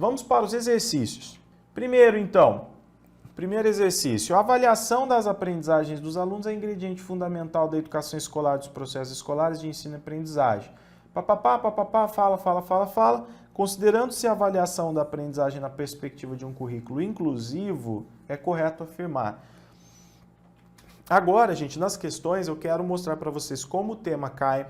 vamos para os exercícios. Primeiro, então, primeiro exercício. A avaliação das aprendizagens dos alunos é ingrediente fundamental da educação escolar, dos processos escolares de ensino e aprendizagem. Papapá, papapá, fala. Considerando-se a avaliação da aprendizagem na perspectiva de um currículo inclusivo, é correto afirmar. Agora, gente, nas questões eu quero mostrar para vocês como o tema cai,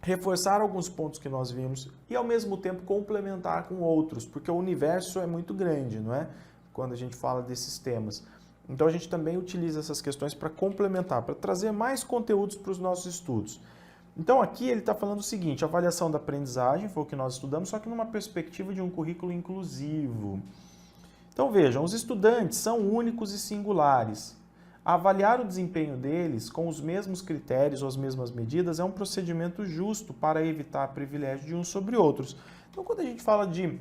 reforçar alguns pontos que nós vimos e, ao mesmo tempo, complementar com outros, porque o universo é muito grande, não é? Quando a gente fala desses temas. Então, a gente também utiliza essas questões para complementar, para trazer mais conteúdos para os nossos estudos. Então, aqui ele está falando o seguinte, avaliação da aprendizagem, foi o que nós estudamos, só que numa perspectiva de um currículo inclusivo. Então, vejam, os estudantes são únicos e singulares. Avaliar o desempenho deles com os mesmos critérios ou as mesmas medidas é um procedimento justo para evitar privilégio de uns sobre outros. Então, quando a gente fala de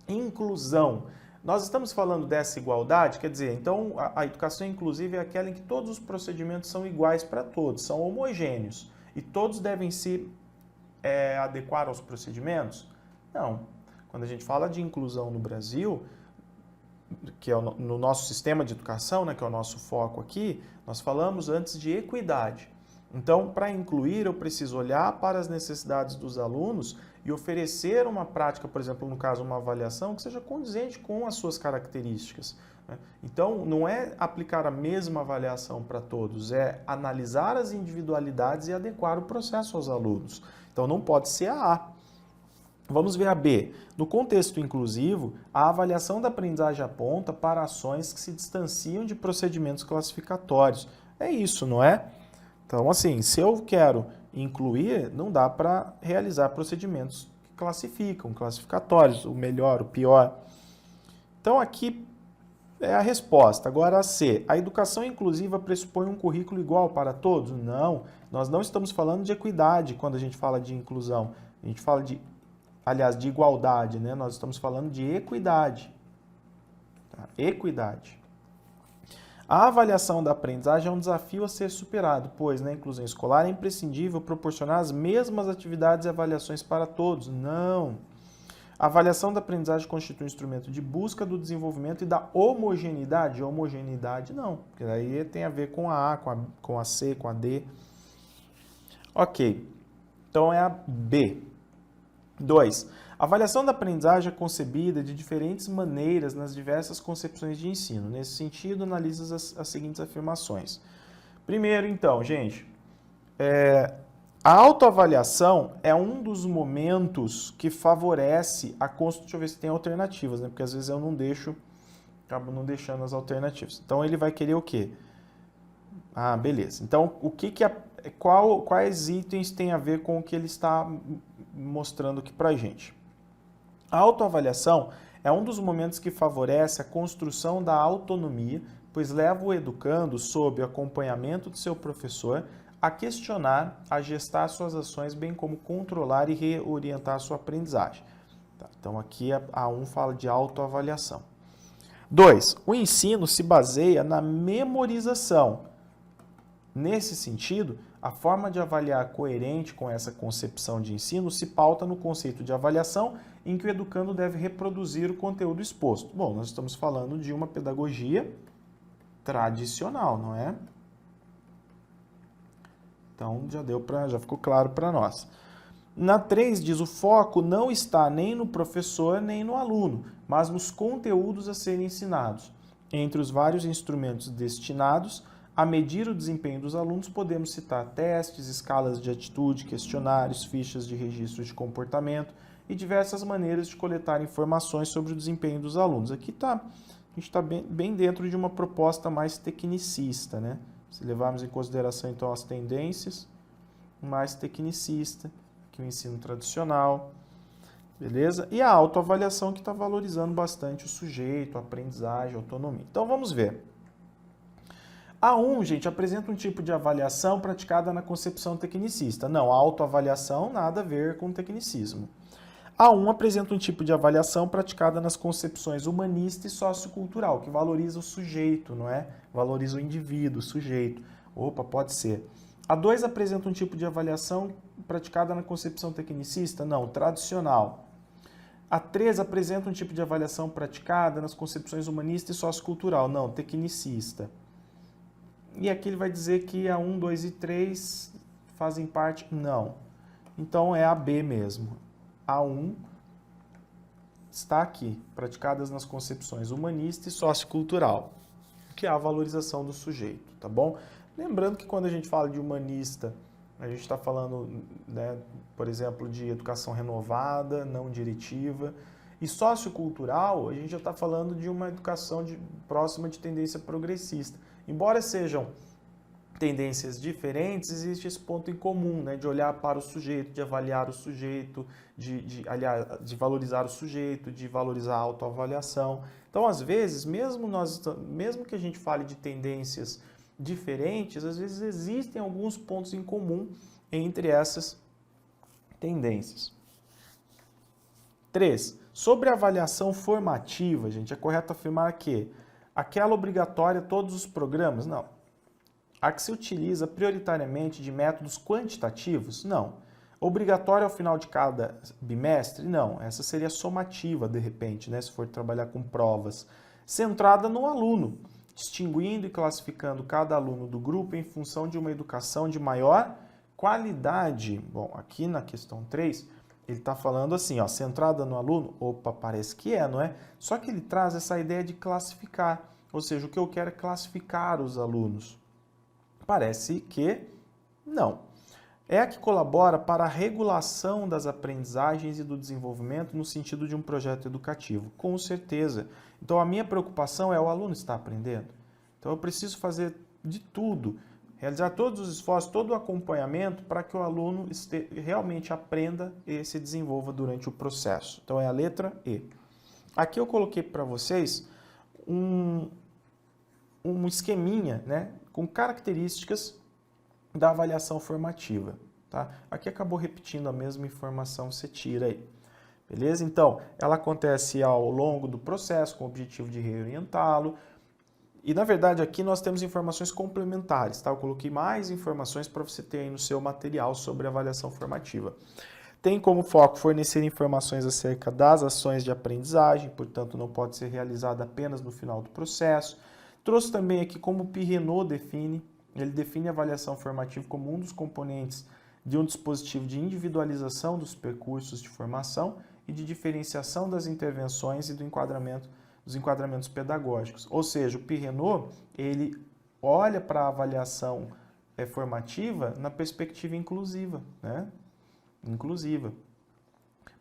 inclusão, nós estamos falando dessa igualdade, quer dizer, então a educação inclusiva é aquela em que todos os procedimentos são iguais para todos, são homogêneos e todos devem se adequar aos procedimentos? Não. Quando a gente fala de inclusão no Brasil, que é no nosso sistema de educação, né, que é o nosso foco aqui, nós falamos antes de equidade. Então, para incluir, eu preciso olhar para as necessidades dos alunos e oferecer uma prática, por exemplo, no caso, uma avaliação que seja condizente com as suas características, né? Então, não é aplicar a mesma avaliação para todos, é analisar as individualidades e adequar o processo aos alunos. Então, não pode ser a A. Vamos ver a B. No contexto inclusivo, a avaliação da aprendizagem aponta para ações que se distanciam de procedimentos classificatórios. É isso, não é? Então, assim, se eu quero incluir, não dá para realizar procedimentos que classificam, classificatórios, o melhor, o pior. Então, aqui é a resposta. Agora, a C. A educação inclusiva pressupõe um currículo igual para todos? Não. Nós não estamos falando de equidade quando a gente fala de inclusão. A gente fala de igualdade, né? Nós estamos falando de equidade. Tá? Equidade. A avaliação da aprendizagem é um desafio a ser superado, pois na inclusão escolar é imprescindível proporcionar as mesmas atividades e avaliações para todos. Não. A avaliação da aprendizagem constitui um instrumento de busca do desenvolvimento e da homogeneidade. Homogeneidade não, porque aí tem a ver com a A, com a C, com a D. Ok. Então é a B. 2. A avaliação da aprendizagem é concebida de diferentes maneiras nas diversas concepções de ensino. Nesse sentido, analisa as seguintes afirmações. Primeiro, então, gente, a autoavaliação é um dos momentos que favorece a construção. Deixa eu ver se tem alternativas, né? Porque às vezes eu não deixo, acabo não deixando as alternativas. Então, ele vai querer o quê? Ah, beleza. Então, quais itens tem a ver com o que ele está mostrando aqui para a gente? A autoavaliação é um dos momentos que favorece a construção da autonomia, pois leva o educando, sob o acompanhamento de seu professor, a questionar, a gestar suas ações, bem como controlar e reorientar sua aprendizagem. Tá, então, aqui a 1 fala de autoavaliação. 2. O ensino se baseia na memorização. Nesse sentido, a forma de avaliar coerente com essa concepção de ensino se pauta no conceito de avaliação, em que o educando deve reproduzir o conteúdo exposto. Bom, nós estamos falando de uma pedagogia tradicional, não é? Então, já ficou claro para nós. Na 3 diz, o foco não está nem no professor nem no aluno, mas nos conteúdos a serem ensinados. Entre os vários instrumentos destinados a medir o desempenho dos alunos, podemos citar testes, escalas de atitude, questionários, fichas de registro de comportamento e diversas maneiras de coletar informações sobre o desempenho dos alunos. Aqui a gente está bem dentro de uma proposta mais tecnicista, né? Se levarmos em consideração, então, as tendências, mais tecnicista que o ensino tradicional, beleza? E a autoavaliação, que está valorizando bastante o sujeito, a aprendizagem, a autonomia. Então, vamos ver. A 1, gente, apresenta um tipo de avaliação praticada na concepção tecnicista. Não, a autoavaliação nada a ver com tecnicismo. A 1 apresenta um tipo de avaliação praticada nas concepções humanista e sociocultural, que valoriza o sujeito, não é? Valoriza o indivíduo, o sujeito. Opa, pode ser. A 2 apresenta um tipo de avaliação praticada na concepção tecnicista? Não, tradicional. A 3 apresenta um tipo de avaliação praticada nas concepções humanista e sociocultural. Não, tecnicista. E aqui ele vai dizer que a 1, 2 e 3 fazem parte? Não. Então é a B mesmo. A 1 está aqui, praticadas nas concepções humanista e sociocultural, que é a valorização do sujeito, tá bom? Lembrando que quando a gente fala de humanista, a gente está falando, né, por exemplo, de educação renovada, não diretiva. E sociocultural, a gente já está falando de uma educação próxima de tendência progressista. Embora sejam tendências diferentes, existe esse ponto em comum, né, de olhar para o sujeito, de avaliar o sujeito, de valorizar o sujeito, de valorizar a autoavaliação. Então, às vezes, mesmo que a gente fale de tendências diferentes, às vezes existem alguns pontos em comum entre essas tendências. 3. Sobre a avaliação formativa, gente, é correto afirmar que aquela obrigatória a todos os programas? Não. A que se utiliza prioritariamente de métodos quantitativos? Não. Obrigatória ao final de cada bimestre? Não. Essa seria somativa, de repente, né, se for trabalhar com provas. Centrada no aluno, distinguindo e classificando cada aluno do grupo em função de uma educação de maior qualidade. Bom, aqui na questão 3, ele está falando assim, ó, centrada no aluno. Opa, parece que é, não é? Só que ele traz essa ideia de classificar, ou seja, o que eu quero é classificar os alunos. Parece que não. É a que colabora para a regulação das aprendizagens e do desenvolvimento no sentido de um projeto educativo, com certeza. Então, a minha preocupação é o aluno estar aprendendo. Então, eu preciso fazer de tudo, realizar todos os esforços, todo o acompanhamento para que o aluno realmente aprenda e se desenvolva durante o processo. Então, é a letra E. Aqui eu coloquei para vocês um esqueminha, né, com características da avaliação formativa. Tá? Aqui acabou repetindo a mesma informação, você tira aí. Beleza? Então, ela acontece ao longo do processo com o objetivo de reorientá-lo. E, na verdade, aqui nós temos informações complementares. Tá? Eu coloquei mais informações para você ter aí no seu material sobre avaliação formativa. Tem como foco fornecer informações acerca das ações de aprendizagem, portanto, não pode ser realizada apenas no final do processo. Trouxe também aqui como o Pirrenot define. Ele define a avaliação formativa como um dos componentes de um dispositivo de individualização dos percursos de formação e de diferenciação das intervenções e dos enquadramentos pedagógicos. Ou seja, o Pirrenot, ele olha para a avaliação formativa na perspectiva inclusiva, né? Inclusiva.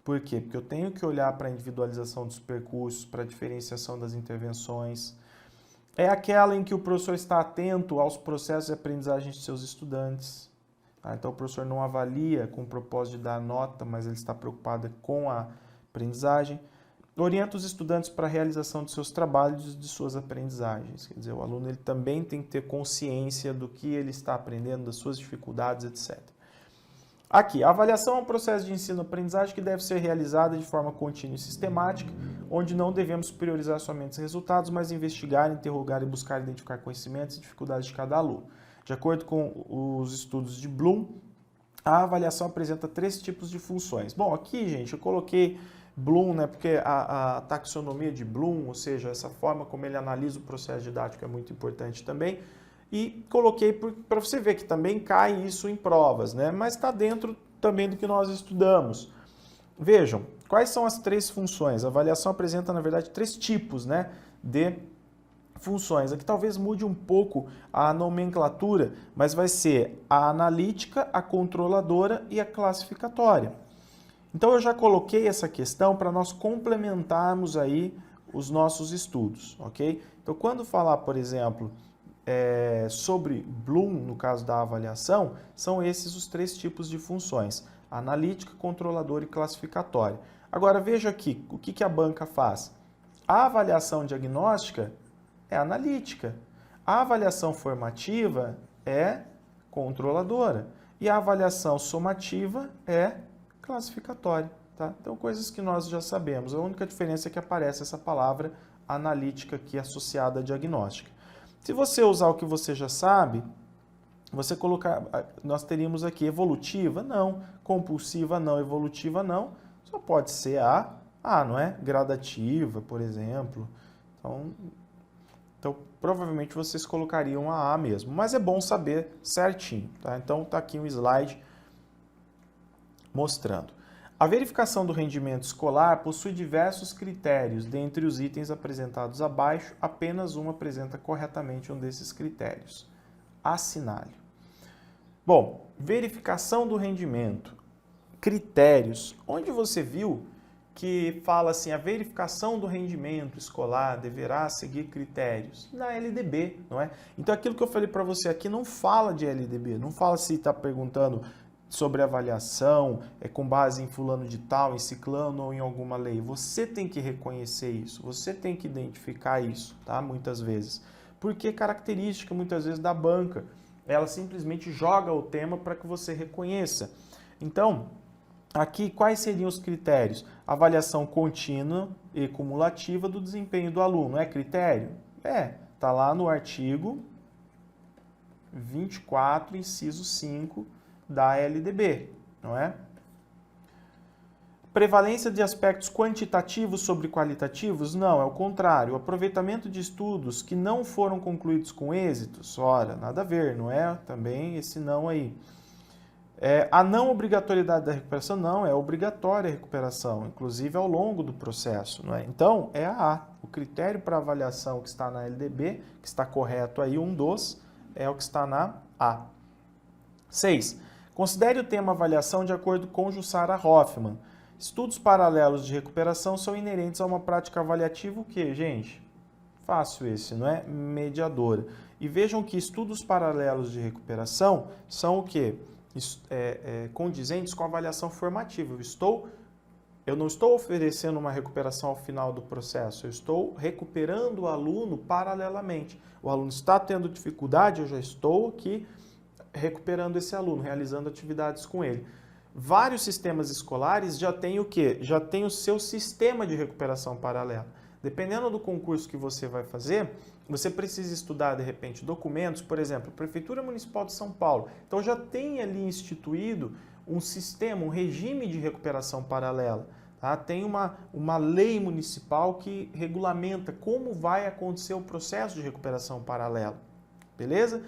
Por quê? Porque eu tenho que olhar para a individualização dos percursos, para a diferenciação das intervenções. É aquela em que o professor está atento aos processos de aprendizagem de seus estudantes. Então, o professor não avalia com o propósito de dar nota, mas ele está preocupado com a aprendizagem. Orienta os estudantes para a realização de seus trabalhos e de suas aprendizagens. Quer dizer, o aluno ele também tem que ter consciência do que ele está aprendendo, das suas dificuldades, etc. Aqui, a avaliação é um processo de ensino-aprendizagem que deve ser realizada de forma contínua e sistemática, onde não devemos priorizar somente os resultados, mas investigar, interrogar e buscar identificar conhecimentos e dificuldades de cada aluno. De acordo com os estudos de Bloom, a avaliação apresenta 3 tipos de funções. Bom, aqui, gente, eu coloquei Bloom, né, porque a taxonomia de Bloom, ou seja, essa forma como ele analisa o processo didático é muito importante também. E coloquei para você ver que também cai isso em provas, né? Mas está dentro também do que nós estudamos. Vejam, quais são as 3 funções? A avaliação apresenta, na verdade, 3 tipos, né, de funções. Aqui talvez mude um pouco a nomenclatura, mas vai ser a analítica, a controladora e a classificatória. Então eu já coloquei essa questão para nós complementarmos aí os nossos estudos, ok? Então quando falar, por exemplo, sobre Bloom, no caso da avaliação, são esses os 3 tipos de funções: analítica, controladora e classificatória. Agora veja aqui, o que a banca faz? A avaliação diagnóstica é analítica, a avaliação formativa é controladora e a avaliação somativa é classificatória. Tá? Então, coisas que nós já sabemos. A única diferença é que aparece essa palavra analítica aqui associada à diagnóstica. Se você usar o que você já sabe, você colocar, nós teríamos aqui evolutiva, não, compulsiva, não, evolutiva, não, só pode ser a A, não é? Gradativa, por exemplo. Então, provavelmente vocês colocariam a mesmo, mas é bom saber certinho, tá? Então, tá aqui um slide mostrando. A verificação do rendimento escolar possui diversos critérios. Dentre os itens apresentados abaixo, apenas um apresenta corretamente um desses critérios. Assinale. Bom, verificação do rendimento. Critérios. Onde você viu que fala assim, a verificação do rendimento escolar deverá seguir critérios? Na LDB, não é? Então, aquilo que eu falei para você aqui não fala de LDB, não fala se está perguntando sobre avaliação, com base em fulano de tal, em ciclano ou em alguma lei. Você tem que reconhecer isso, você tem que identificar isso, tá? Muitas vezes. Porque é característica, muitas vezes, da banca. Ela simplesmente joga o tema para que você reconheça. Então, aqui, quais seriam os critérios? Avaliação contínua e cumulativa do desempenho do aluno. É critério? Está lá no artigo 24, inciso 5 da LDB, não é? Prevalência de aspectos quantitativos sobre qualitativos? Não, é o contrário. O aproveitamento de estudos que não foram concluídos com êxitos? Ora, nada a ver, não é? Também esse não aí. A não obrigatoriedade da recuperação? Não, é obrigatória a recuperação, inclusive ao longo do processo, não é? Então, é a A. O critério para avaliação que está na LDB, que está correto aí, um dos, é o que está na A. 6. Considere o tema avaliação de acordo com Jussara Hoffmann. Estudos paralelos de recuperação são inerentes a uma prática avaliativa o quê, gente? Fácil esse, não é? Mediadora. E vejam que estudos paralelos de recuperação são o quê? Condizentes com a avaliação formativa. Eu não estou oferecendo uma recuperação ao final do processo, eu estou recuperando o aluno paralelamente. O aluno está tendo dificuldade, eu já estou aqui recuperando esse aluno, realizando atividades com ele. Vários sistemas escolares já têm o quê? Já tem o seu sistema de recuperação paralela. Dependendo do concurso que você vai fazer, você precisa estudar, de repente, documentos, por exemplo, Prefeitura Municipal de São Paulo. Então, já tem ali instituído um sistema, um regime de recuperação paralela. Tá? Tem uma lei municipal que regulamenta como vai acontecer o processo de recuperação paralela. Beleza?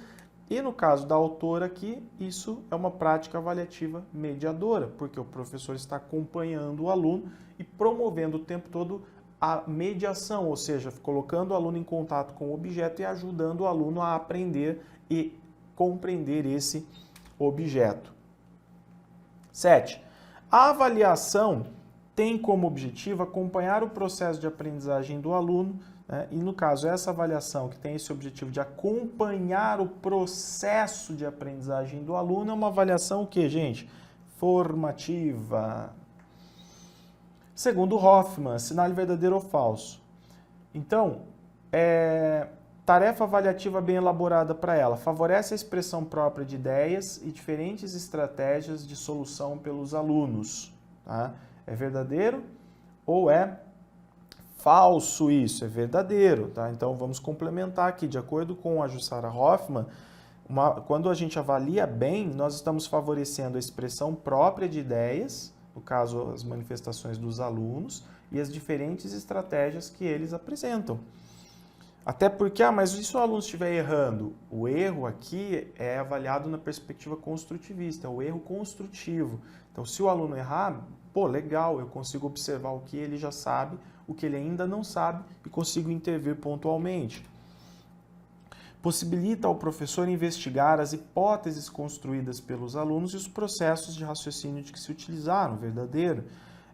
E no caso da autora aqui, isso é uma prática avaliativa mediadora, porque o professor está acompanhando o aluno e promovendo o tempo todo a mediação, ou seja, colocando o aluno em contato com o objeto e ajudando o aluno a aprender e compreender esse objeto. 7. A avaliação tem como objetivo acompanhar o processo de aprendizagem do aluno, né? E no caso, essa avaliação que tem esse objetivo de acompanhar o processo de aprendizagem do aluno é uma avaliação o quê, gente? Formativa. Segundo Hoffmann, assinale verdadeiro ou falso. Então, tarefa avaliativa bem elaborada para ela. Favorece a expressão própria de ideias e diferentes estratégias de solução pelos alunos. Tá? É verdadeiro ou é falso isso? É verdadeiro. Tá? Então, vamos complementar aqui. De acordo com a Jussara Hoffmann, quando a gente avalia bem, nós estamos favorecendo a expressão própria de ideias, no caso, as manifestações dos alunos, e as diferentes estratégias que eles apresentam. Até porque, mas e se o aluno estiver errando? O erro aqui é avaliado na perspectiva construtivista, é o erro construtivo. Então, se o aluno errar, pô, legal, eu consigo observar o que ele já sabe, o que ele ainda não sabe e consigo intervir pontualmente. Possibilita ao professor investigar as hipóteses construídas pelos alunos e os processos de raciocínio de que se utilizaram, verdadeiro.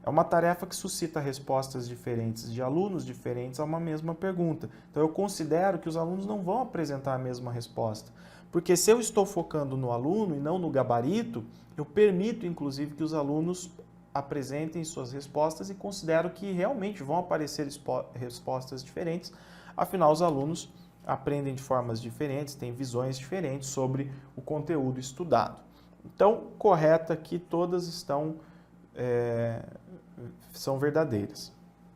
É uma tarefa que suscita respostas diferentes de alunos diferentes a uma mesma pergunta. Então, eu considero que os alunos não vão apresentar a mesma resposta. Porque se eu estou focando no aluno e não no gabarito, eu permito, inclusive, que os alunos apresentem suas respostas e considero que realmente vão aparecer respostas diferentes. Afinal, os alunos aprendem de formas diferentes, têm visões diferentes sobre o conteúdo estudado. Então, correta aqui, todas são verdadeiras.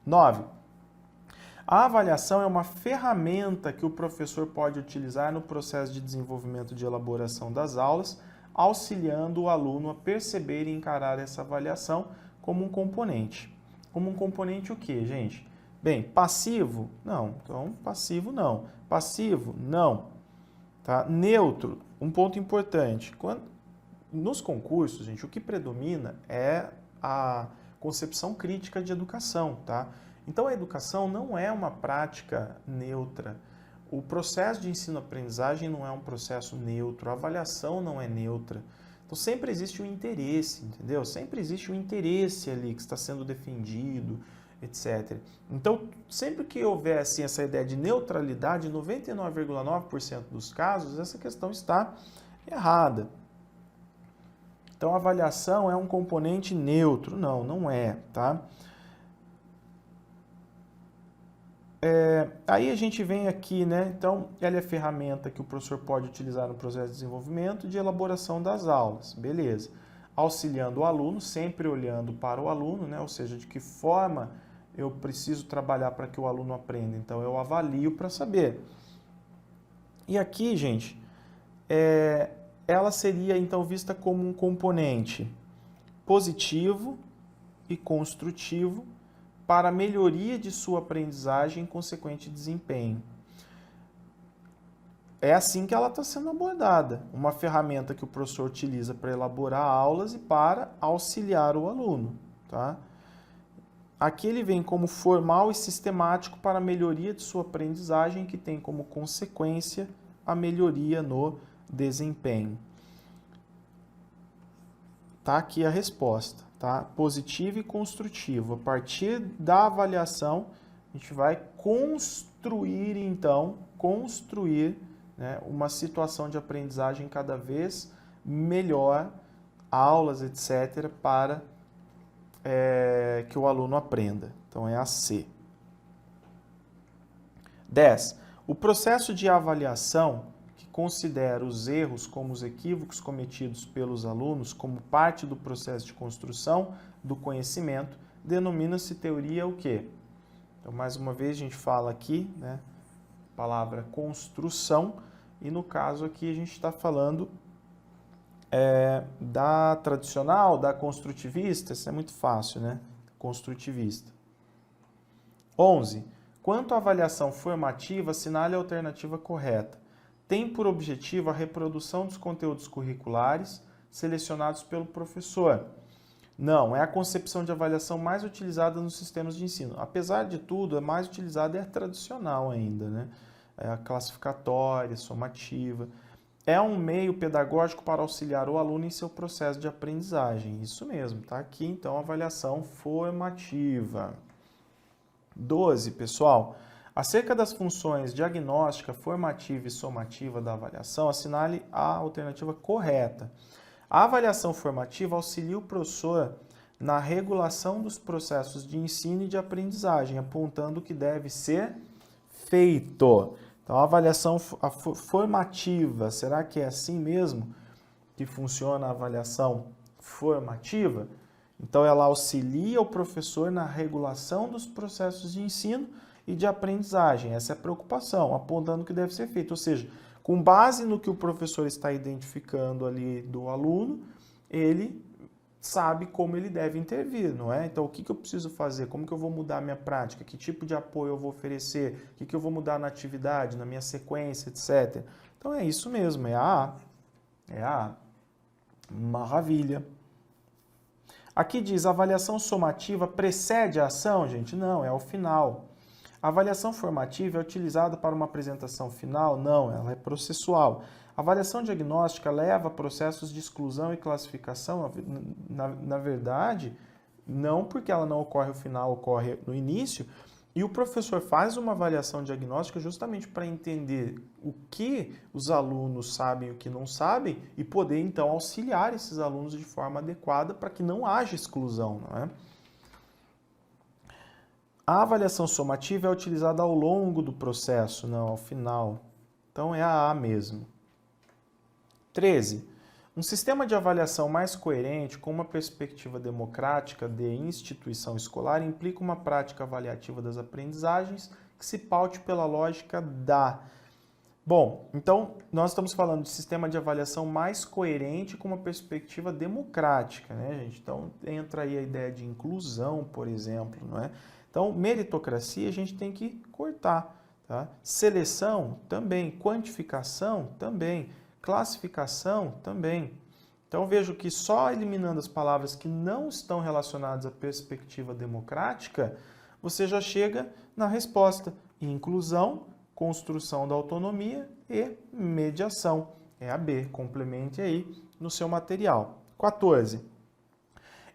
9. A avaliação é uma ferramenta que o professor pode utilizar no processo de desenvolvimento de elaboração das aulas, auxiliando o aluno a perceber e encarar essa avaliação como um componente. como um componente o quê, gente? Bem, passivo? Não. Então, passivo não. Passivo? Não. Tá? Neutro, um ponto importante. Nos concursos, gente, o que predomina é a concepção crítica de educação, tá? Então, a educação não é uma prática neutra. O processo de ensino-aprendizagem não é um processo neutro. A avaliação não é neutra. Então, sempre existe um interesse, entendeu? Sempre existe um interesse ali que está sendo defendido, etc. Então, sempre que houver assim, essa ideia de neutralidade, em 99,9% dos casos, essa questão está errada. Então, a avaliação é um componente neutro. Não, não é, tá? Aí a gente vem aqui, né? Então, ela é a ferramenta que o professor pode utilizar no processo de desenvolvimento e de elaboração das aulas, beleza. Auxiliando o aluno, sempre olhando para o aluno, né? Ou seja, de que forma eu preciso trabalhar para que o aluno aprenda. Então, eu avalio para saber. E aqui, gente, ela seria, então, vista como um componente positivo e construtivo para a melhoria de sua aprendizagem e consequente desempenho. É assim que ela está sendo abordada. Uma ferramenta que o professor utiliza para elaborar aulas e para auxiliar o aluno, tá? Aqui ele vem como formal e sistemático para a melhoria de sua aprendizagem, que tem como consequência a melhoria no desempenho. Tá aqui a resposta, tá? Positivo e construtivo. A partir da avaliação, a gente vai construir, então, né, uma situação de aprendizagem cada vez melhor, aulas, etc., para que o aluno aprenda. Então, é a C. 10. O processo de avaliação, que considera os erros como os equívocos cometidos pelos alunos como parte do processo de construção do conhecimento, denomina-se teoria o quê? Então, mais uma vez, a gente fala aqui, né, palavra construção, e no caso aqui a gente está falando da tradicional, da construtivista, isso é muito fácil, né? Construtivista. 11. Quanto à avaliação formativa, assinale a alternativa correta. Tem por objetivo a reprodução dos conteúdos curriculares selecionados pelo professor. Não, é a concepção de avaliação mais utilizada nos sistemas de ensino. Apesar de tudo, a mais utilizada é a tradicional ainda, né? É a classificatória, somativa. É um meio pedagógico para auxiliar o aluno em seu processo de aprendizagem. Isso mesmo, tá aqui então a avaliação formativa. 12, pessoal. Acerca das funções diagnóstica, formativa e somativa da avaliação, assinale a alternativa correta. A avaliação formativa auxilia o professor na regulação dos processos de ensino e de aprendizagem, apontando o que deve ser feito. Então, a avaliação formativa, será que é assim mesmo que funciona a avaliação formativa? Então, ela auxilia o professor na regulação dos processos de ensino e de aprendizagem. Essa é a preocupação, apontando o que deve ser feito. Ou seja, com base no que o professor está identificando ali do aluno, ele sabe como ele deve intervir, não é? Então, o que eu preciso fazer? Como que eu vou mudar a minha prática? Que tipo de apoio eu vou oferecer? O que eu vou mudar na atividade, na minha sequência, etc. Então, é isso mesmo, é a A. É a A. Maravilha. Aqui diz, a avaliação somativa precede a ação, gente? Não, é ao final. A avaliação formativa é utilizada para uma apresentação final? Não, ela é processual. A avaliação diagnóstica leva a processos de exclusão e classificação? Na verdade, não, porque ela não ocorre no final, ocorre no início. E o professor faz uma avaliação diagnóstica justamente para entender o que os alunos sabem e o que não sabem e poder, então, auxiliar esses alunos de forma adequada para que não haja exclusão, não é? A avaliação somativa é utilizada ao longo do processo, não ao final. Então, é a A mesmo. 13. Um sistema de avaliação mais coerente, com uma perspectiva democrática de instituição escolar, implica uma prática avaliativa das aprendizagens que se paute pela lógica da Bom, então nós estamos falando de sistema de avaliação mais coerente com uma perspectiva democrática, né, gente? Então entra aí a ideia de inclusão, por exemplo, não é? Então, meritocracia a gente tem que cortar, tá? Seleção também, quantificação também, classificação também. Então vejo que só eliminando as palavras que não estão relacionadas à perspectiva democrática, você já chega na resposta: inclusão, construção da autonomia e mediação. É a B, complemente aí no seu material. 14.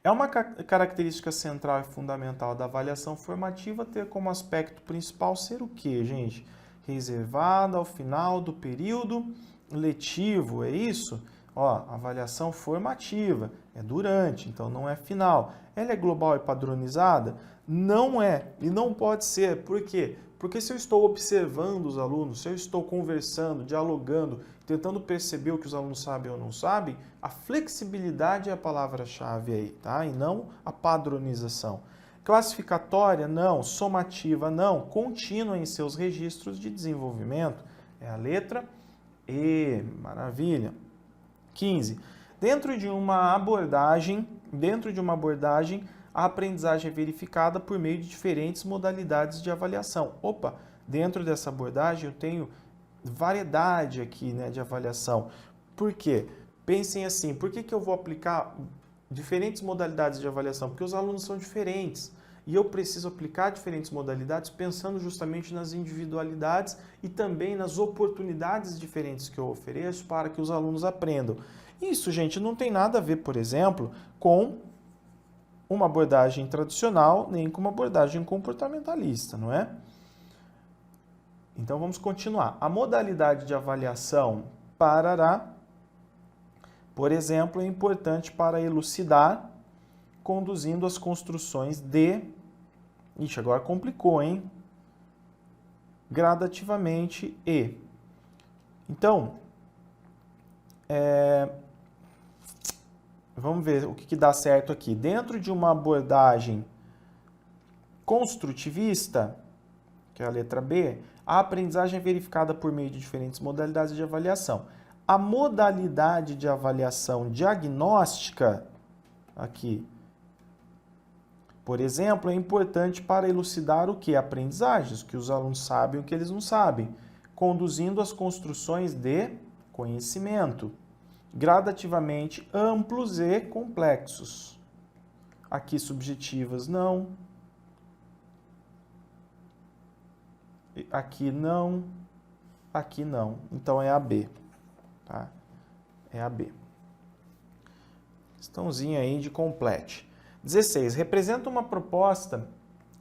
É uma característica central e fundamental da avaliação formativa ter como aspecto principal ser o quê, gente? Reservada ao final do período letivo, é isso? Ó, avaliação formativa, é durante, então não é final. Ela é global e padronizada? Não é, e não pode ser. Por quê? Porque se eu estou observando os alunos, se eu estou conversando, dialogando, tentando perceber o que os alunos sabem ou não sabem, a flexibilidade é a palavra-chave aí, tá? E não a padronização. Classificatória, não. Somativa, não. Contínua em seus registros de desenvolvimento. É a letra E. Maravilha. 15. Dentro de uma abordagem, a aprendizagem é verificada por meio de diferentes modalidades de avaliação. Opa, dentro dessa abordagem eu tenho variedade aqui, né, de avaliação. Por quê? Pensem assim, por que eu vou aplicar diferentes modalidades de avaliação? Porque os alunos são diferentes. E eu preciso aplicar diferentes modalidades pensando justamente nas individualidades e também nas oportunidades diferentes que eu ofereço para que os alunos aprendam. Isso, gente, não tem nada a ver, por exemplo, com uma abordagem tradicional, nem com uma abordagem comportamentalista, não é? Então, vamos continuar. A modalidade de avaliação parará, por exemplo, é importante para elucidar, conduzindo as construções de... Ixi, agora complicou, hein? Gradativamente e. Então, vamos ver o que dá certo aqui. Dentro de uma abordagem construtivista, que é a letra B, a aprendizagem é verificada por meio de diferentes modalidades de avaliação. A modalidade de avaliação diagnóstica, aqui, por exemplo, é importante para elucidar o que? Aprendizagens, que os alunos sabem o que eles não sabem, conduzindo as construções de conhecimento, gradativamente amplos e complexos. Aqui subjetivas não, aqui não, aqui não. Então é a B, tá? É a B. Questãozinha aí de complete. 16. Representa uma proposta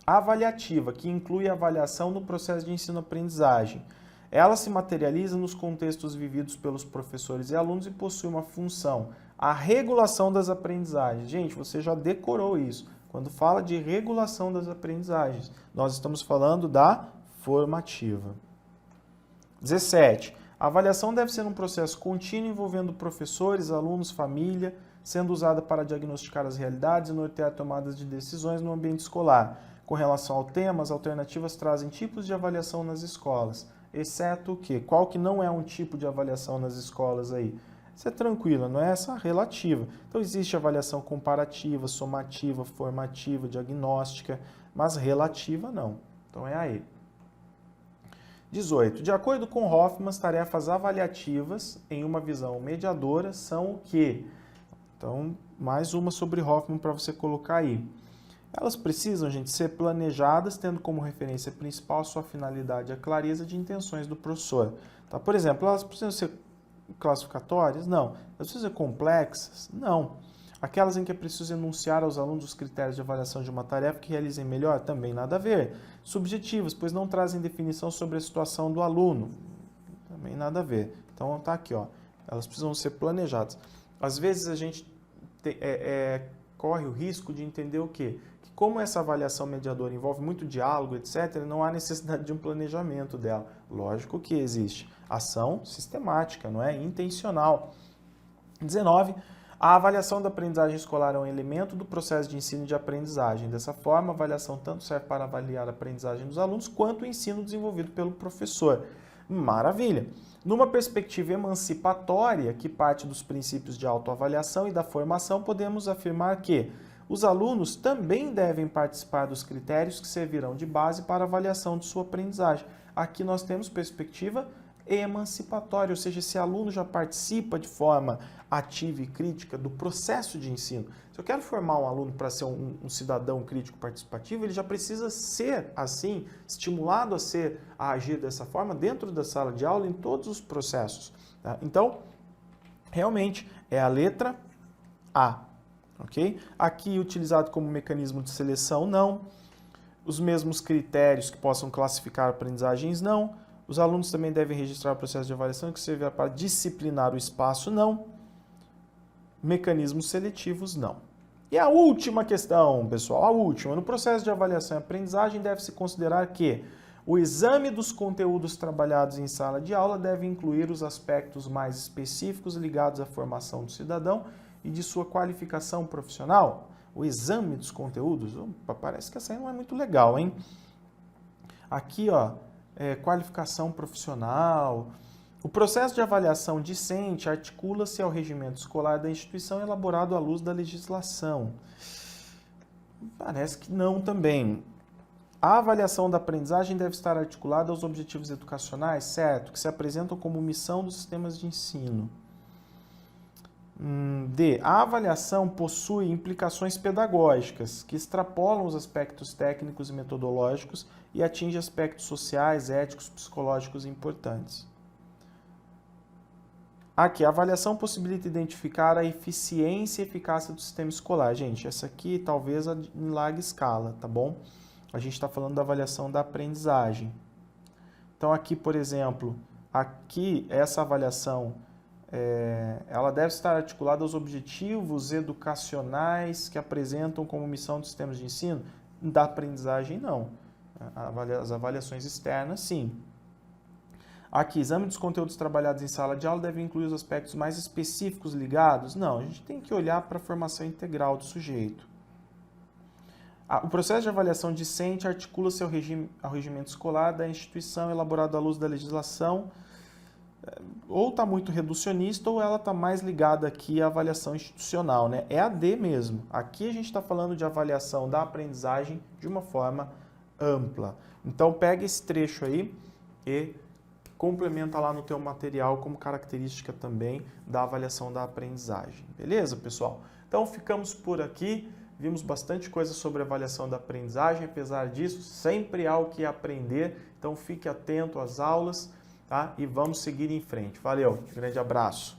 avaliativa que inclui a avaliação no processo de ensino-aprendizagem. Ela se materializa nos contextos vividos pelos professores e alunos e possui uma função, a regulação das aprendizagens. Gente, você já decorou isso. Quando fala de regulação das aprendizagens, nós estamos falando da formativa. 17. A avaliação deve ser um processo contínuo envolvendo professores, alunos, família, sendo usada para diagnosticar as realidades e nortear tomadas de decisões no ambiente escolar. Com relação ao tema, as alternativas trazem tipos de avaliação nas escolas, exceto o quê? Qual que não é um tipo de avaliação nas escolas aí? Isso é tranquilo, não é essa relativa. Então existe avaliação comparativa, somativa, formativa, diagnóstica, mas relativa não. Então é a E. 18. De acordo com Hoffman, as tarefas avaliativas em uma visão mediadora são o quê? Então, mais uma sobre Hoffman para você colocar aí. Elas precisam, gente, ser planejadas, tendo como referência principal sua finalidade e a clareza de intenções do professor. Tá? Por exemplo, elas precisam ser classificatórias? Não. Elas precisam ser complexas? Não. Aquelas em que é preciso enunciar aos alunos os critérios de avaliação de uma tarefa que realizem melhor? Também nada a ver. Subjetivas, pois não trazem definição sobre a situação do aluno? Também nada a ver. Então, tá aqui, ó. Elas precisam ser planejadas. Às vezes a gente corre o risco de entender o quê? Que como essa avaliação mediadora envolve muito diálogo, etc., não há necessidade de um planejamento dela. Lógico que existe. Ação sistemática, não é? Intencional. 19. A avaliação da aprendizagem escolar é um elemento do processo de ensino e de aprendizagem. Dessa forma, a avaliação tanto serve para avaliar a aprendizagem dos alunos quanto o ensino desenvolvido pelo professor. Maravilha! Numa perspectiva emancipatória, que parte dos princípios de autoavaliação e da formação, podemos afirmar que os alunos também devem participar dos critérios que servirão de base para a avaliação de sua aprendizagem. Aqui nós temos perspectiva emancipatória, ou seja, esse aluno já participa de forma ativa e crítica do processo de ensino. Se eu quero formar um aluno para ser um cidadão crítico participativo, ele já precisa ser assim, estimulado a agir dessa forma dentro da sala de aula em todos os processos. Tá? Então, realmente é a letra A, ok? Aqui utilizado como mecanismo de seleção, não. Os mesmos critérios que possam classificar aprendizagens, não. Os alunos também devem registrar o processo de avaliação que servirá para disciplinar o espaço, não. Mecanismos seletivos, não. E a última questão, pessoal, a última. No processo de avaliação e aprendizagem deve-se considerar que o exame dos conteúdos trabalhados em sala de aula deve incluir os aspectos mais específicos ligados à formação do cidadão e de sua qualificação profissional. O exame dos conteúdos, opa, parece que essa aí não é muito legal, hein? Aqui, ó, qualificação profissional. O processo de avaliação discente articula-se ao regimento escolar da instituição elaborado à luz da legislação. Parece que não também. A avaliação da aprendizagem deve estar articulada aos objetivos educacionais, certo, que se apresentam como missão dos sistemas de ensino. D. A avaliação possui implicações pedagógicas que extrapolam os aspectos técnicos e metodológicos e atinge aspectos sociais, éticos, psicológicos importantes. Aqui, a avaliação possibilita identificar a eficiência e eficácia do sistema escolar. Gente, essa aqui talvez em larga escala, tá bom? A gente está falando da avaliação da aprendizagem. Então aqui, por exemplo, aqui essa avaliação ela deve estar articulada aos objetivos educacionais que apresentam como missão dos sistemas de ensino. Da aprendizagem, não. As avaliações externas, sim. Aqui, exame dos conteúdos trabalhados em sala de aula deve incluir os aspectos mais específicos ligados? Não, a gente tem que olhar para a formação integral do sujeito. O processo de avaliação discente articula-se ao regimento escolar da instituição elaborado à luz da legislação. Ou está muito reducionista ou ela está mais ligada aqui à avaliação institucional, né? É a D mesmo. Aqui a gente está falando de avaliação da aprendizagem de uma forma ampla. Então pega esse trecho aí e complementa lá no teu material como característica também da avaliação da aprendizagem. Beleza, pessoal? Então ficamos por aqui. Vimos bastante coisa sobre avaliação da aprendizagem. Apesar disso, sempre há o que aprender. Então fique atento às aulas. Tá? E vamos seguir em frente. Valeu, grande abraço.